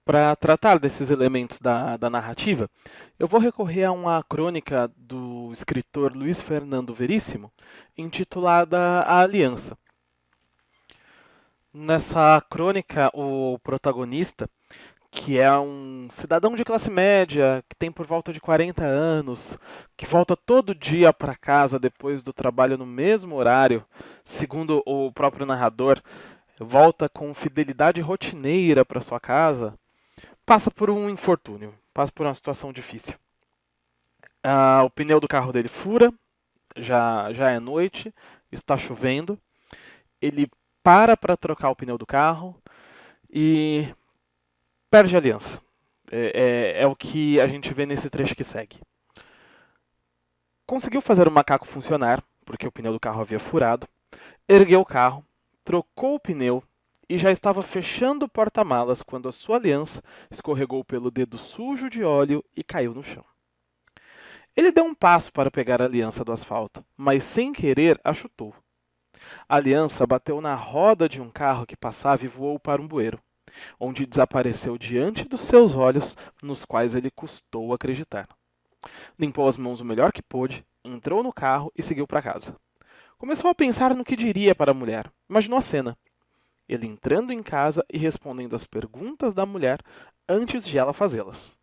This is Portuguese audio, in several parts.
Para tratar desses elementos da narrativa, eu vou recorrer a uma crônica do escritor Luiz Fernando Veríssimo, intitulada A Aliança. Nessa crônica, o protagonista, que é um cidadão de classe média, que tem por volta de 40 anos, que volta todo dia para casa depois do trabalho no mesmo horário, segundo o próprio narrador, volta com fidelidade rotineira para sua casa, passa por um infortúnio, passa por uma situação difícil. O pneu do carro dele fura, já é noite, está chovendo. Ele para trocar o pneu do carro e perde a aliança. É o que a gente vê nesse trecho que segue. Conseguiu fazer o macaco funcionar, porque o pneu do carro havia furado, ergueu o carro, trocou o pneu e já estava fechando o porta-malas quando a sua aliança escorregou pelo dedo sujo de óleo e caiu no chão. Ele deu um passo para pegar a aliança do asfalto, mas sem querer a chutou. A aliança bateu na roda de um carro que passava e voou para um bueiro, onde desapareceu diante dos seus olhos, nos quais ele custou acreditar. Limpou as mãos o melhor que pôde, entrou no carro e seguiu para casa. Começou a pensar no que diria para a mulher. Imaginou a cena. Ele entrando em casa e respondendo às perguntas da mulher antes de ela fazê-las.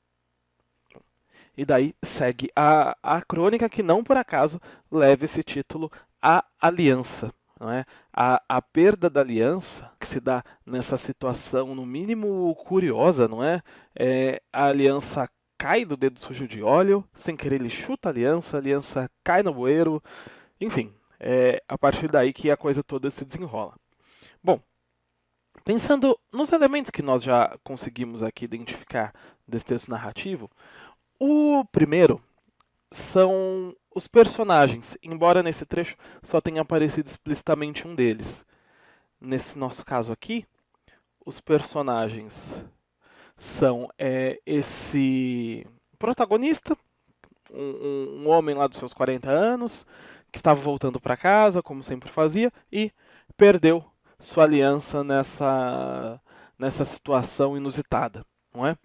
E daí segue a crônica que não por acaso leva esse título A Aliança. Não é? A perda da aliança, que se dá nessa situação no mínimo curiosa, não é? A aliança cai do dedo sujo de óleo, sem querer ele chuta a aliança cai no bueiro, enfim, é a partir daí que a coisa toda se desenrola. Bom, pensando nos elementos que nós já conseguimos aqui identificar desse texto narrativo, o primeiro são os personagens, embora nesse trecho só tenha aparecido explicitamente um deles. Nesse nosso caso aqui, os personagens são esse protagonista, um homem lá dos seus 40 anos, que estava voltando para casa, como sempre fazia, e perdeu sua aliança nessa situação inusitada, não é?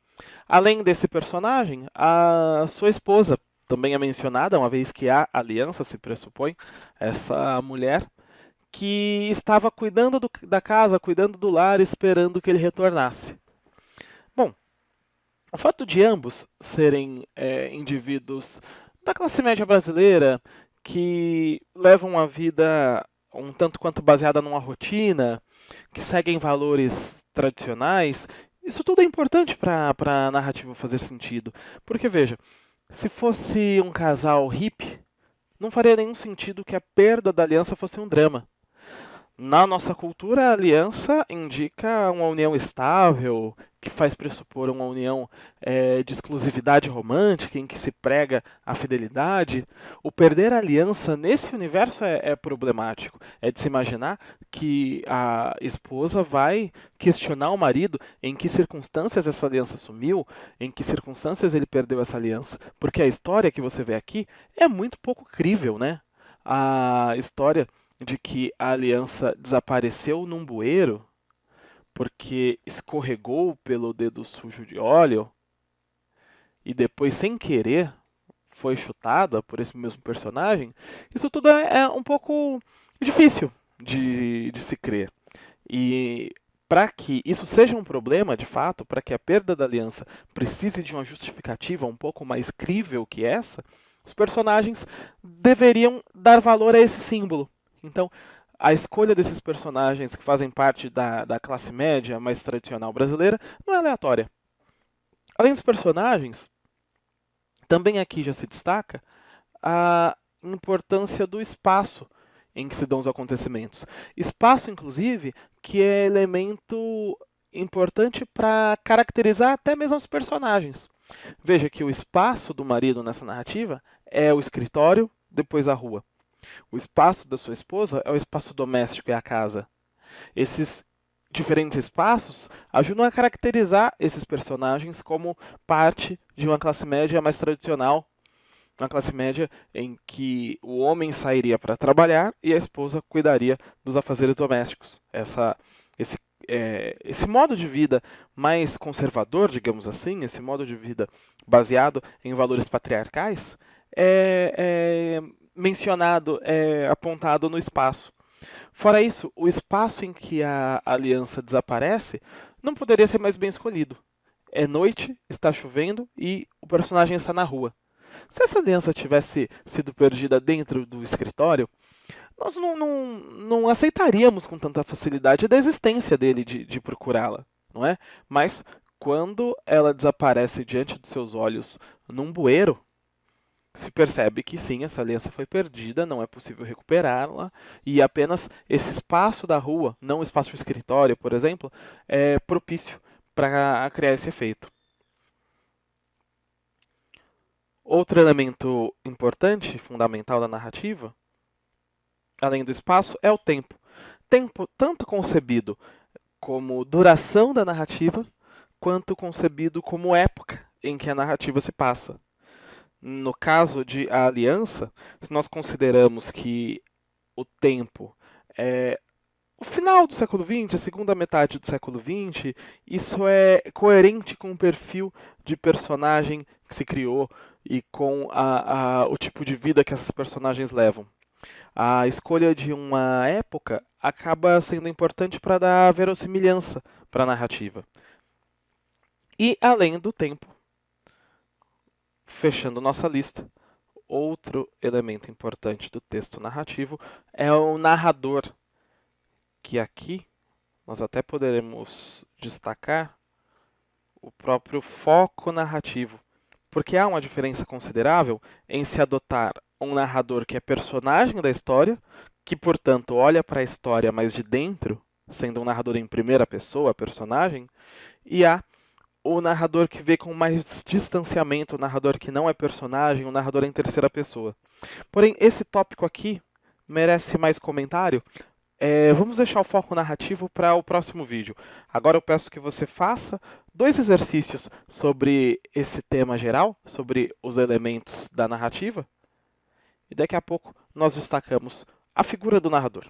Além desse personagem, a sua esposa também é mencionada, uma vez que há aliança, se pressupõe, essa mulher que estava cuidando da casa, cuidando do lar, esperando que ele retornasse. Bom, o fato de ambos serem indivíduos da classe média brasileira que levam uma vida um tanto quanto baseada numa rotina, que seguem valores tradicionais, isso tudo é importante para a narrativa fazer sentido. Porque, veja, se fosse um casal hippie, não faria nenhum sentido que a perda da aliança fosse um drama. Na nossa cultura, a aliança indica uma união estável, que faz pressupor uma união de exclusividade romântica, em que se prega a fidelidade. O perder a aliança nesse universo é problemático. É de se imaginar que a esposa vai questionar o marido em que circunstâncias essa aliança sumiu, em que circunstâncias ele perdeu essa aliança. Porque a história que você vê aqui é muito pouco crível, né? A história de que a aliança desapareceu num bueiro porque escorregou pelo dedo sujo de óleo e depois, sem querer, foi chutada por esse mesmo personagem, isso tudo é um pouco difícil de se crer. E para que isso seja um problema, de fato, para que a perda da aliança precise de uma justificativa um pouco mais crível que essa, os personagens deveriam dar valor a esse símbolo. Então, a escolha desses personagens que fazem parte da classe média mais tradicional brasileira não é aleatória. Além dos personagens, também aqui já se destaca a importância do espaço em que se dão os acontecimentos. Espaço, inclusive, que é elemento importante para caracterizar até mesmo os personagens. Veja que o espaço do marido nessa narrativa é o escritório, depois a rua. O espaço da sua esposa é o espaço doméstico, é a casa. Esses diferentes espaços ajudam a caracterizar esses personagens como parte de uma classe média mais tradicional, uma classe média em que o homem sairia para trabalhar e a esposa cuidaria dos afazeres domésticos. esse modo de vida mais conservador, digamos assim, esse modo de vida baseado em valores patriarcais, é mencionado, é apontado no espaço. Fora isso, o espaço em que a aliança desaparece não poderia ser mais bem escolhido. É noite, está chovendo e o personagem está na rua. Se essa aliança tivesse sido perdida dentro do escritório, nós não aceitaríamos com tanta facilidade a existência dele de procurá-la, não é? Mas quando ela desaparece diante de seus olhos num bueiro, se percebe que sim, essa aliança foi perdida, não é possível recuperá-la, e apenas esse espaço da rua, não o espaço do escritório, por exemplo, é propício para criar esse efeito. Outro elemento importante, fundamental da narrativa, além do espaço, é o tempo. Tempo tanto concebido como duração da narrativa, quanto concebido como época em que a narrativa se passa. No caso de A Aliança, se nós consideramos que o tempo é o final do século XX, a segunda metade do século XX, isso é coerente com o perfil de personagem que se criou e com o tipo de vida que essas personagens levam. A escolha de uma época acaba sendo importante para dar verossimilhança para a narrativa. E além do tempo, fechando nossa lista, outro elemento importante do texto narrativo é o narrador, que aqui nós até poderemos destacar o próprio foco narrativo, porque há uma diferença considerável em se adotar um narrador que é personagem da história, que portanto olha para a história mais de dentro, sendo um narrador em primeira pessoa, personagem, e há o narrador que vê com mais distanciamento, o narrador que não é personagem, o narrador em terceira pessoa. Porém, esse tópico aqui merece mais comentário. Vamos deixar o foco narrativo para o próximo vídeo. Agora eu peço que você faça 2 exercícios sobre esse tema geral, sobre os elementos da narrativa, e daqui a pouco nós destacamos a figura do narrador.